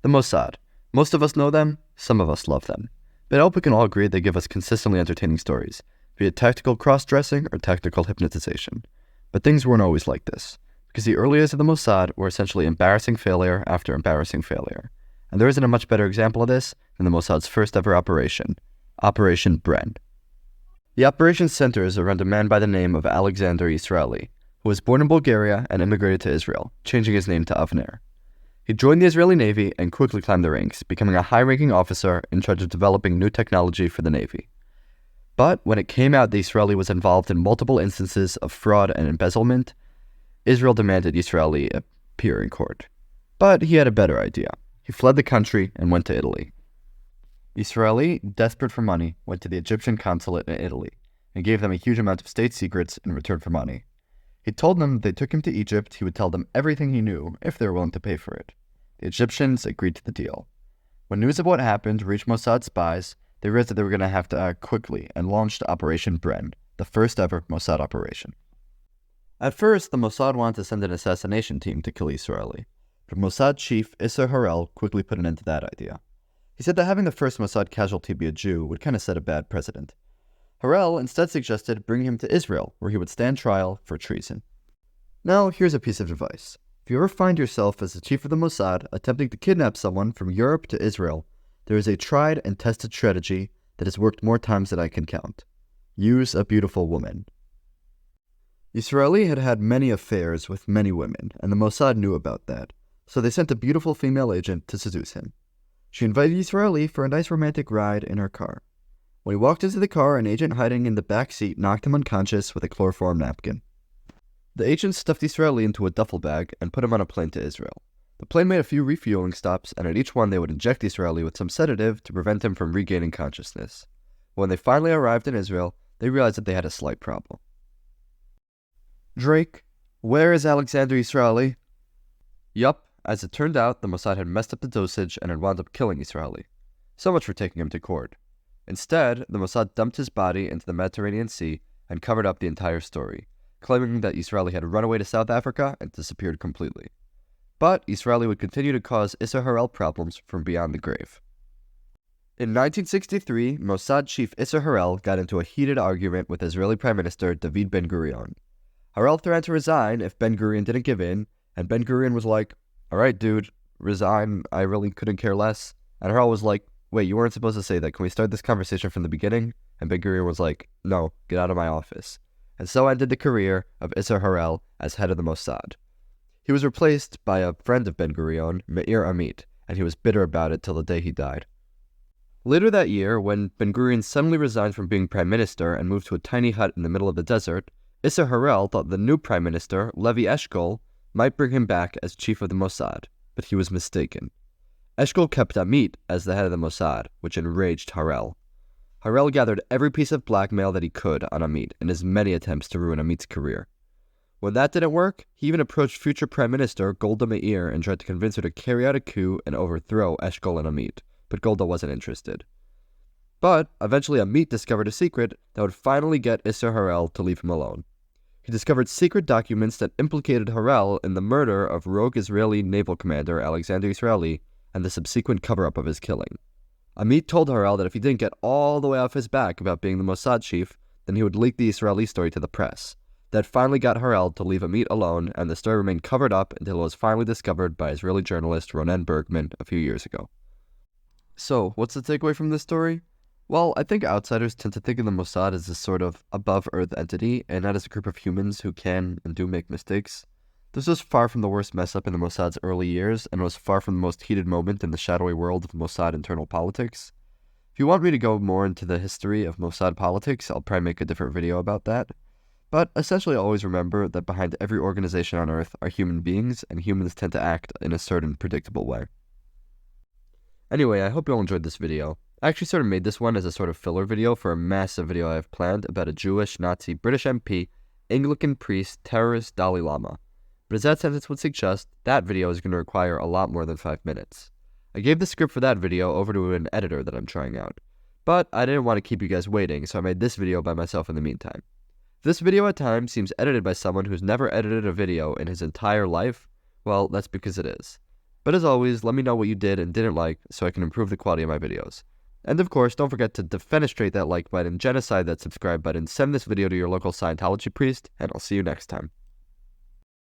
The Mossad. Most of us know them, some of us love them. But I hope we can all agree they give us consistently entertaining stories, be it tactical cross-dressing or tactical hypnotization. But things weren't always like this, because the early years of the Mossad were essentially embarrassing failure after embarrassing failure. And there isn't a much better example of this than the Mossad's first ever operation, Operation Bren. The operation centers around a man by the name of Alexander Yisraeli, who was born in Bulgaria and immigrated to Israel, changing his name to Avner. He joined the Israeli Navy and quickly climbed the ranks, becoming a high-ranking officer in charge of developing new technology for the Navy. But when it came out that Israeli was involved in multiple instances of fraud and embezzlement, Israel demanded Israeli appear in court. But he had a better idea. He fled the country and went to Italy. Israeli, desperate for money, went to the Egyptian consulate in Italy and gave them a huge amount of state secrets in return for money. He told them if they took him to Egypt, he would tell them everything he knew if they were willing to pay for it. The Egyptians agreed to the deal. When news of what happened reached Mossad spies, they realized that they were going to have to act quickly and launched Operation Bren, the first ever Mossad operation. At first, the Mossad wanted to send an assassination team to kill Israeli, but Mossad chief Isser Harel quickly put an end to that idea. He said that having the first Mossad casualty be a Jew would kind of set a bad precedent. Harel instead suggested bringing him to Israel, where he would stand trial for treason. Now, here's a piece of advice. If you ever find yourself as the chief of the Mossad attempting to kidnap someone from Europe to Israel, there is a tried and tested strategy that has worked more times than I can count. Use a beautiful woman. Yisraeli had had many affairs with many women, and the Mossad knew about that, so they sent a beautiful female agent to seduce him. She invited Yisraeli for a nice romantic ride in her car. When he walked into the car, an agent hiding in the back seat knocked him unconscious with a chloroform napkin. The agent stuffed Yisraeli into a duffel bag and put him on a plane to Israel. The plane made a few refueling stops, and at each one they would inject Yisraeli with some sedative to prevent him from regaining consciousness. When they finally arrived in Israel, they realized that they had a slight problem. Drake, where is Alexander Yisraeli? Yup, as it turned out, the Mossad had messed up the dosage and had wound up killing Yisraeli. So much for taking him to court. Instead, the Mossad dumped his body into the Mediterranean Sea and covered up the entire story, claiming that Yisraeli had run away to South Africa and disappeared completely. But Yisraeli would continue to cause Isser Harel problems from beyond the grave. In 1963, Mossad chief Isser Harel got into a heated argument with Israeli Prime Minister David Ben-Gurion. Harel threatened to resign if Ben-Gurion didn't give in, and Ben-Gurion was like, "Alright dude, resign, I really couldn't care less." And Harel was like, "Wait, you weren't supposed to say that. Can we start this conversation from the beginning?" And Ben-Gurion was like, "No, get out of my office." And so ended the career of Isser Harel as head of the Mossad. He was replaced by a friend of Ben-Gurion, Meir Amit, and he was bitter about it till the day he died. Later that year, when Ben-Gurion suddenly resigned from being prime minister and moved to a tiny hut in the middle of the desert, Isser Harel thought the new prime minister, Levi Eshkol, might bring him back as chief of the Mossad, but he was mistaken. Eshkol kept Amit as the head of the Mossad, which enraged Harel. Harel gathered every piece of blackmail that he could on Amit in his many attempts to ruin Amit's career. When that didn't work, he even approached future Prime Minister Golda Meir and tried to convince her to carry out a coup and overthrow Eshkol and Amit, but Golda wasn't interested. But eventually Amit discovered a secret that would finally get Isser Harel to leave him alone. He discovered secret documents that implicated Harel in the murder of rogue Israeli naval commander Alexander Yisraeli and the subsequent cover-up of his killing. Amit told Harel that if he didn't get all the way off his back about being the Mossad chief, then he would leak the Israeli story to the press. That finally got Harel to leave Amit alone, and the story remained covered up until it was finally discovered by Israeli journalist Ronen Bergman a few years ago. So, what's the takeaway from this story? Well, I think outsiders tend to think of the Mossad as this sort of above-earth entity, and not as a group of humans who can and do make mistakes. This was far from the worst mess-up in the Mossad's early years, and was far from the most heated moment in the shadowy world of Mossad internal politics. If you want me to go more into the history of Mossad politics, I'll probably make a different video about that. But essentially always remember that behind every organization on Earth are human beings, and humans tend to act in a certain predictable way. Anyway, I hope you all enjoyed this video. I actually sort of made this one as a sort of filler video for a massive video I have planned about a Jewish, Nazi, British MP, Anglican priest, terrorist, Dalai Lama. But as that sentence would suggest, that video is going to require a lot more than 5 minutes. I gave the script for that video over to an editor that I'm trying out. But I didn't want to keep you guys waiting, so I made this video by myself in the meantime. If this video at times seems edited by someone who's never edited a video in his entire life, well, that's because it is. But as always, let me know what you did and didn't like so I can improve the quality of my videos. And of course, don't forget to defenestrate that like button, genocide that subscribe button, send this video to your local Scientology priest, and I'll see you next time.